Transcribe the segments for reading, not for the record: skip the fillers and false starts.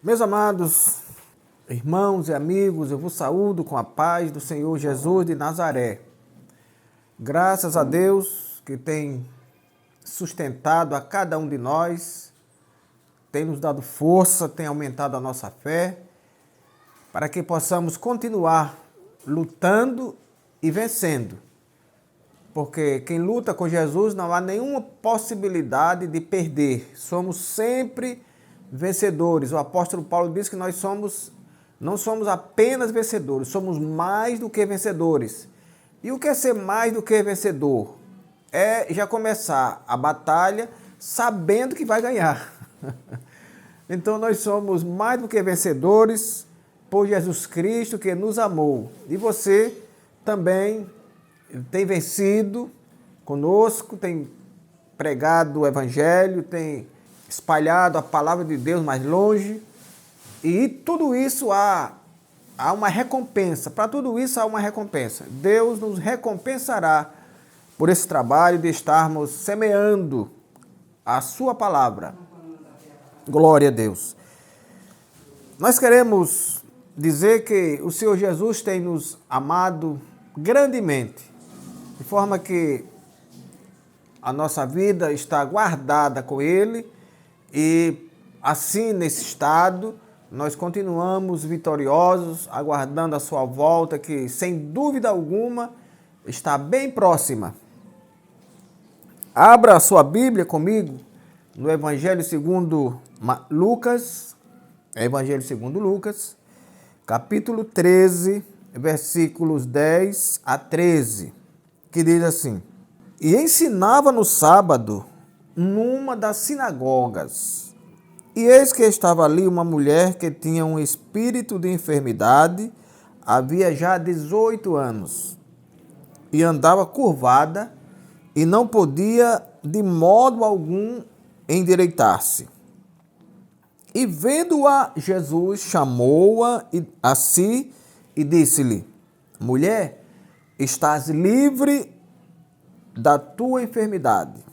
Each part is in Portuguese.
Meus amados irmãos e amigos, eu vos saúdo com a paz do Senhor Jesus de Nazaré. Graças a Deus que tem sustentado a cada um de nós, tem nos dado força, tem aumentado a nossa fé, para que possamos continuar lutando e vencendo. Porque quem luta com Jesus não há nenhuma possibilidade de perder. Somos sempre vencedores. O apóstolo Paulo diz que nós não somos apenas vencedores, somos mais do que vencedores. E o que é ser mais do que vencedor? É já começar a batalha sabendo que vai ganhar. Então nós somos mais do que vencedores por Jesus Cristo que nos amou. E você também tem vencido conosco, tem pregado o Evangelho, tem espalhado a palavra de Deus mais longe. E tudo isso há uma recompensa. Para tudo isso há uma recompensa. Deus nos recompensará por esse trabalho de estarmos semeando a sua palavra. Glória a Deus. Nós queremos dizer que o Senhor Jesus tem nos amado grandemente, de forma que a nossa vida está guardada com Ele e assim nesse estado nós continuamos vitoriosos, aguardando a sua volta que sem dúvida alguma está bem próxima. Abra a sua Bíblia comigo no Evangelho segundo Lucas, capítulo 13, versículos 10 a 13, que diz assim: E ensinava no sábado numa das sinagogas, e eis que estava ali uma mulher que tinha um espírito de enfermidade, havia já 18 anos, e andava curvada, e não podia de modo algum endireitar-se. E vendo-a, Jesus chamou-a a si e disse-lhe: Mulher, estás livre da tua enfermidade.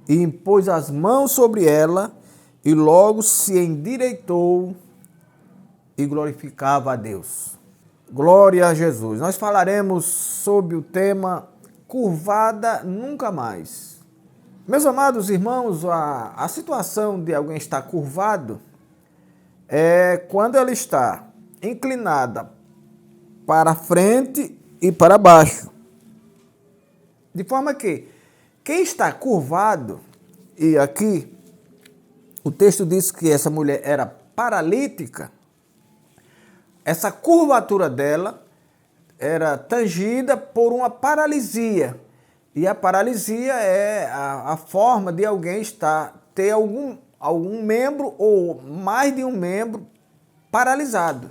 E impôs as mãos sobre ela, e logo se endireitou e glorificava a Deus. Glória a Jesus. Nós falaremos sobre o tema curvada nunca mais. Meus amados irmãos, a situação de alguém estar curvado é quando ela está inclinada para frente e para baixo. De forma que quem está curvado, e aqui o texto diz que essa mulher era paralítica, essa curvatura dela era tangida por uma paralisia. E a paralisia é a forma de alguém ter algum membro ou mais de um membro paralisado.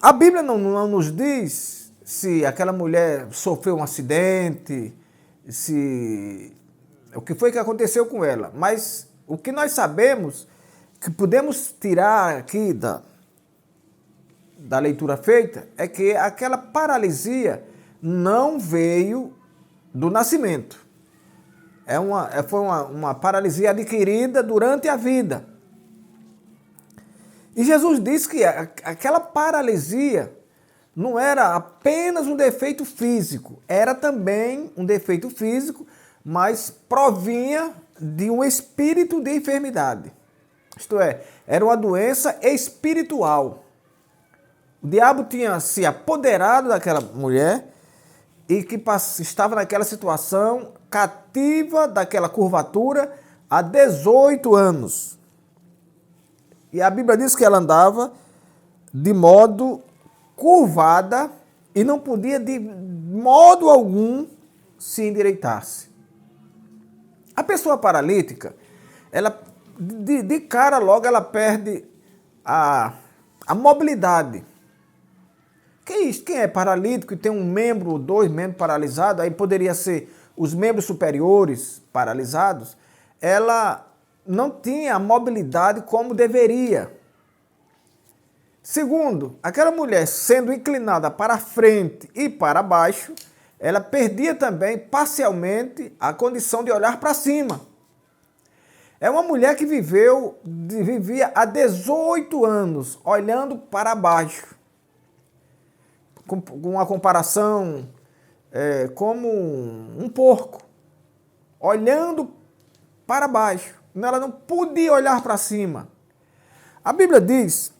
A Bíblia não nos diz se aquela mulher sofreu um acidente, o que foi que aconteceu com ela. Mas o que nós sabemos, que podemos tirar aqui da leitura feita, é que aquela paralisia não veio do nascimento. Foi uma paralisia adquirida durante a vida. E Jesus disse que aquela paralisia não era apenas um defeito físico, era também um defeito físico, mas provinha de um espírito de enfermidade. Isto é, era uma doença espiritual. O diabo tinha se apoderado daquela mulher e que estava naquela situação cativa daquela curvatura há 18 anos. E a Bíblia diz que ela andava de modo curvada e não podia de modo algum se endireitar-se. A pessoa paralítica, ela de cara logo ela perde a mobilidade. Quem é paralítico e tem um membro ou dois membros paralisados, aí poderia ser os membros superiores paralisados, ela não tinha a mobilidade como deveria. Segundo, aquela mulher sendo inclinada para frente e para baixo, ela perdia também parcialmente a condição de olhar para cima. É uma mulher que vivia há 18 anos olhando para baixo. Com uma comparação, como um porco, olhando para baixo. Ela não podia olhar para cima. A Bíblia diz,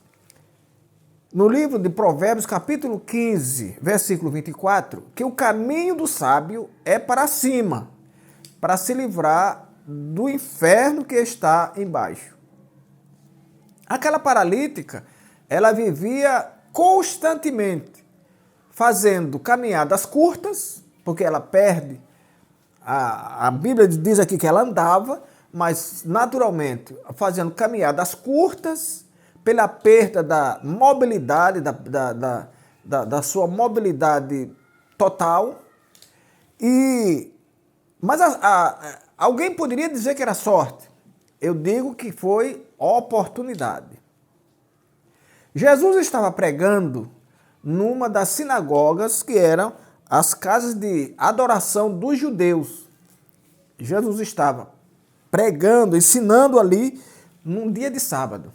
no livro de Provérbios, capítulo 15, versículo 24, que o caminho do sábio é para cima, para se livrar do inferno que está embaixo. Aquela paralítica, ela vivia constantemente fazendo caminhadas curtas, porque ela perde. A Bíblia diz aqui que ela andava, mas naturalmente fazendo caminhadas curtas, pela perda da mobilidade, da sua mobilidade total. Mas alguém poderia dizer que era sorte. Eu digo que foi oportunidade. Jesus estava pregando numa das sinagogas que eram as casas de adoração dos judeus. Jesus estava pregando, ensinando ali num dia de sábado.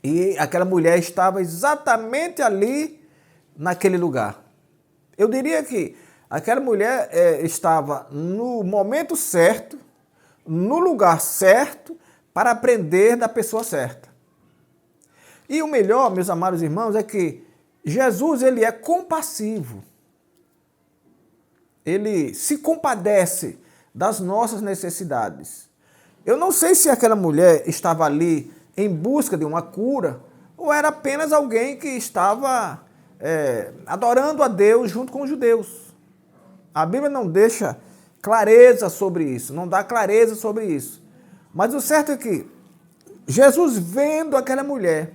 E aquela mulher estava exatamente ali naquele lugar. Eu diria que aquela mulher estava no momento certo, no lugar certo, para aprender da pessoa certa. E o melhor, meus amados irmãos, é que Jesus, ele é compassivo. Ele se compadece das nossas necessidades. Eu não sei se aquela mulher estava ali em busca de uma cura ou era apenas alguém que estava adorando a Deus junto com os judeus. A Bíblia não deixa clareza sobre isso, não dá clareza sobre isso. Mas o certo é que Jesus, vendo aquela mulher,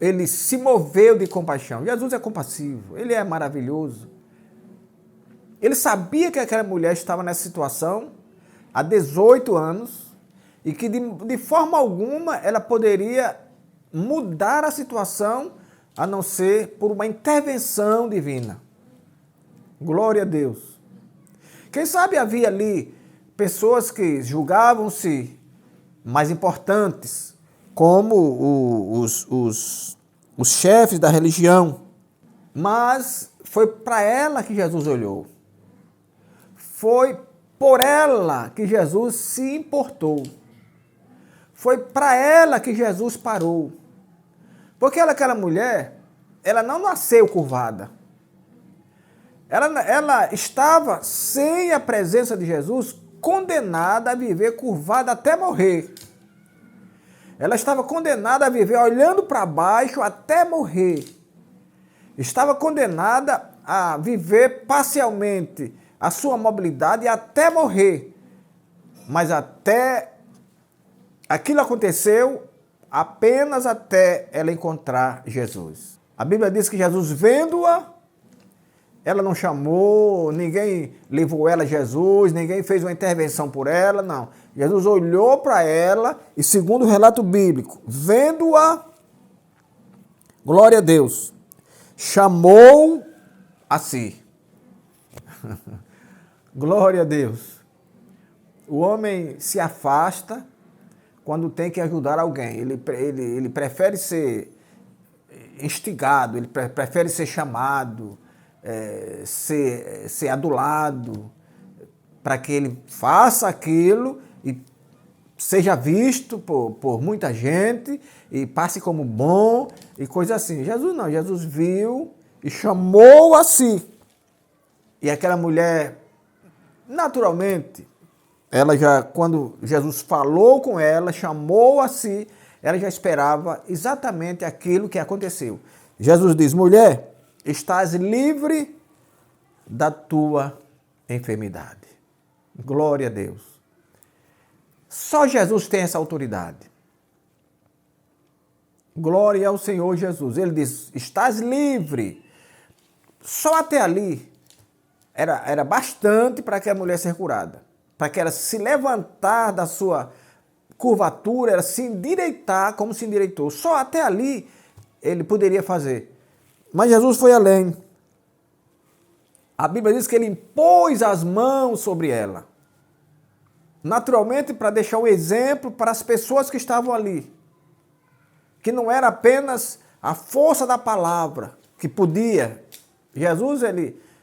ele se moveu de compaixão. Jesus é compassivo, ele é maravilhoso. Ele sabia que aquela mulher estava nessa situação há 18 anos e que de forma alguma ela poderia mudar a situação a não ser por uma intervenção divina. Glória a Deus. Quem sabe havia ali pessoas que julgavam-se mais importantes, como os chefes da religião, mas foi para ela que Jesus olhou. Foi por ela que Jesus se importou. Foi para ela que Jesus parou. Porque aquela mulher, ela não nasceu curvada. Ela estava, sem a presença de Jesus, condenada a viver curvada até morrer. Ela estava condenada a viver olhando para baixo até morrer. Estava condenada a viver parcialmente a sua mobilidade até morrer. Mas aquilo aconteceu apenas até ela encontrar Jesus. A Bíblia diz que Jesus, vendo-a, ela não chamou, ninguém levou ela a Jesus, ninguém fez uma intervenção por ela, não. Jesus olhou para ela e, segundo o relato bíblico, vendo-a, glória a Deus, chamou a si. Glória a Deus. O homem se afasta quando tem que ajudar alguém. Ele prefere ser instigado, ele prefere ser chamado, ser adulado, para que ele faça aquilo e seja visto por muita gente e passe como bom e coisa assim. Jesus não, Jesus viu e chamou a si. E aquela mulher, naturalmente, ela já, quando Jesus falou com ela, chamou a si, ela já esperava exatamente aquilo que aconteceu. Jesus diz: mulher, estás livre da tua enfermidade. Glória a Deus. Só Jesus tem essa autoridade. Glória ao Senhor Jesus. Ele diz: estás livre. Só até ali era bastante para que a mulher ser curada. Para que ela se levantar da sua curvatura, ela se endireitar como se endireitou. Só até ali ele poderia fazer. Mas Jesus foi além. A Bíblia diz que ele impôs as mãos sobre ela. naturalmente para deixar um exemplo para as pessoas que estavam ali, que não era apenas a força da palavra que podia. Jesus,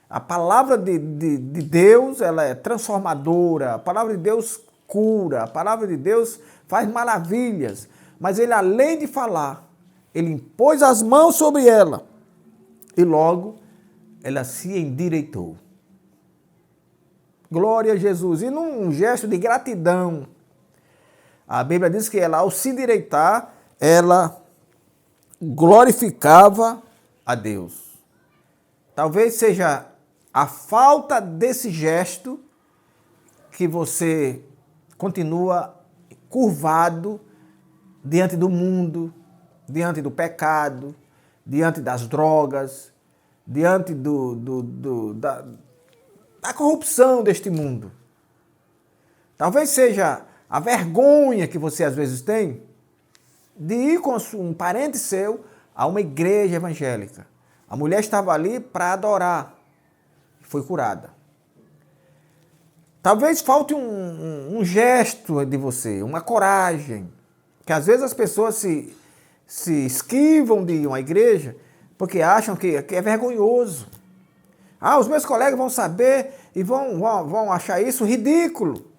a palavra de Deus, ela é transformadora, a palavra de Deus cura, a palavra de Deus faz maravilhas, mas ele, além de falar, ele impôs as mãos sobre ela e logo ela se endireitou. Glória a Jesus. E num gesto de gratidão, a Bíblia diz que ela, ao se endireitar, ela glorificava a Deus. Talvez seja a falta desse gesto que você continua curvado diante do mundo, diante do pecado, diante das drogas, diante da corrupção deste mundo. Talvez seja a vergonha que você às vezes tem de ir com um parente seu a uma igreja evangélica. A mulher estava ali para adorar e foi curada. Talvez falte um gesto de você, uma coragem, que às vezes as pessoas se esquivam de ir a uma igreja porque acham que é vergonhoso. Ah, os meus colegas vão saber e vão achar isso ridículo.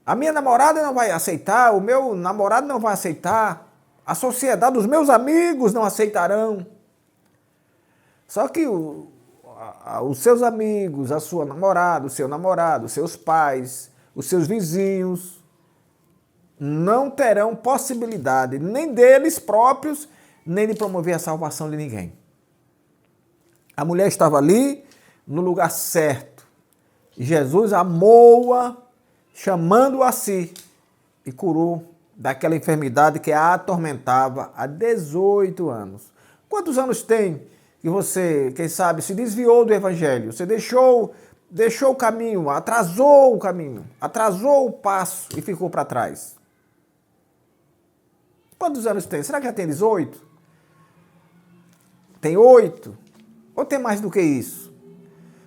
A minha namorada não vai aceitar, o meu namorado não vai aceitar, a sociedade, os meus amigos não aceitarão. Só que os seus amigos, a sua namorada, o seu namorado, os seus pais, os seus vizinhos, não terão possibilidade nem deles próprios, nem de promover a salvação de ninguém. A mulher estava ali no lugar certo. Jesus amou-a, chamando-a a si, e curou daquela enfermidade que a atormentava há 18 anos. Quantos anos tem que você, quem sabe, se desviou do evangelho? Você deixou o caminho, atrasou o passo e ficou para trás. Quantos anos tem? Será que já tem 18? Tem 8? Ou tem mais do que isso?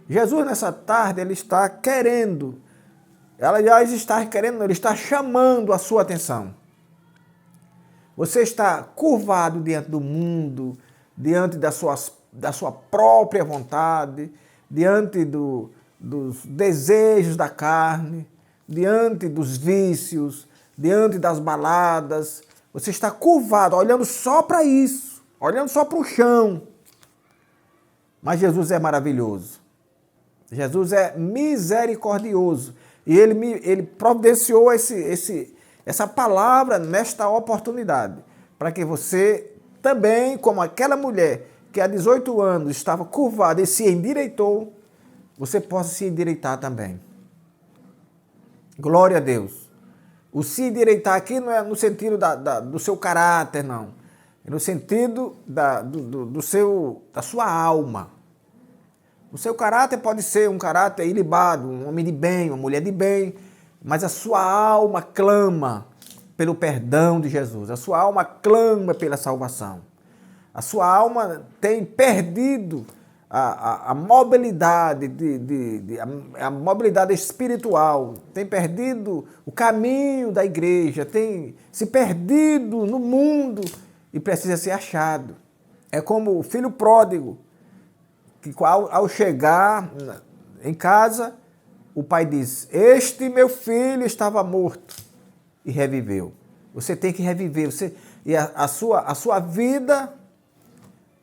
Jesus, nessa tarde, ele está querendo, ele está chamando a sua atenção. Você está curvado diante do mundo, diante da sua própria vontade, diante dos desejos da carne, diante dos vícios, diante das baladas. Você está curvado, olhando só para isso, olhando só para o chão. Mas Jesus é maravilhoso. Jesus é misericordioso. E ele providenciou essa palavra nesta oportunidade, para que você também, como aquela mulher que há 18 anos estava curvada e se endireitou, você possa se endireitar também. Glória a Deus. O se endireitar aqui não é no sentido do seu caráter, não. É no sentido da sua alma. O seu caráter pode ser um caráter ilibado, um homem de bem, uma mulher de bem, mas a sua alma clama pelo perdão de Jesus. A sua alma clama pela salvação. A sua alma tem perdido a mobilidade, a mobilidade espiritual, tem perdido o caminho da igreja, tem se perdido no mundo e precisa ser achado. É como o filho pródigo, que ao chegar em casa, o pai diz: este meu filho estava morto e reviveu. Você tem que reviver, e a sua vida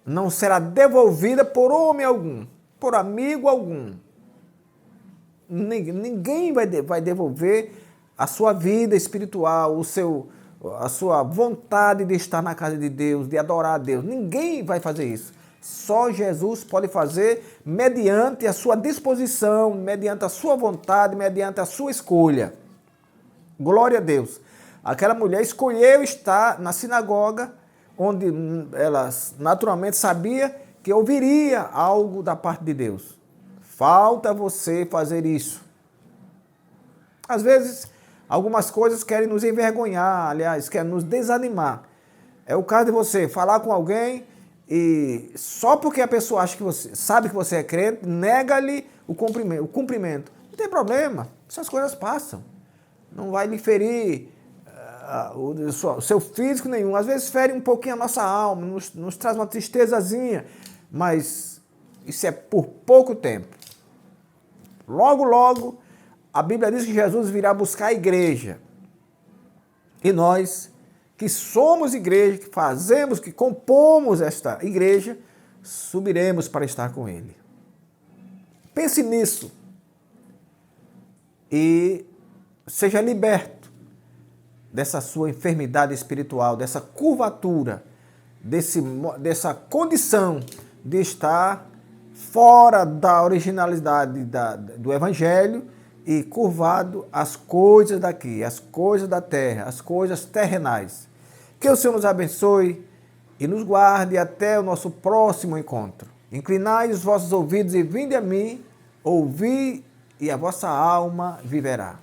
não será devolvida por homem algum, por amigo algum. Ninguém vai devolver a sua vida espiritual, a sua vontade de estar na casa de Deus, de adorar a Deus. Ninguém vai fazer isso. Só Jesus pode fazer mediante a sua disposição, mediante a sua vontade, mediante a sua escolha. Glória a Deus. Aquela mulher escolheu estar na sinagoga, onde ela naturalmente sabia que ouviria algo da parte de Deus. Falta você fazer isso. Às vezes, algumas coisas querem nos envergonhar, aliás, querem nos desanimar. É o caso de você falar com alguém e só porque a pessoa acha que você sabe que você é crente, nega-lhe o cumprimento. Não tem problema. Essas coisas passam. Não vai lhe ferir o seu físico nenhum. Às vezes fere um pouquinho a nossa alma, nos traz uma tristezazinha, mas isso é por pouco tempo. Logo, logo, a Bíblia diz que Jesus virá buscar a igreja. E nós, que somos igreja, que fazemos, que compomos esta igreja, subiremos para estar com Ele. Pense nisso e seja liberto dessa sua enfermidade espiritual, dessa curvatura, dessa condição de estar fora da originalidade do Evangelho e curvado às coisas daqui, às coisas da terra, às coisas terrenais. Que o Senhor nos abençoe e nos guarde até o nosso próximo encontro. Inclinai os vossos ouvidos e vinde a mim, ouvi e a vossa alma viverá.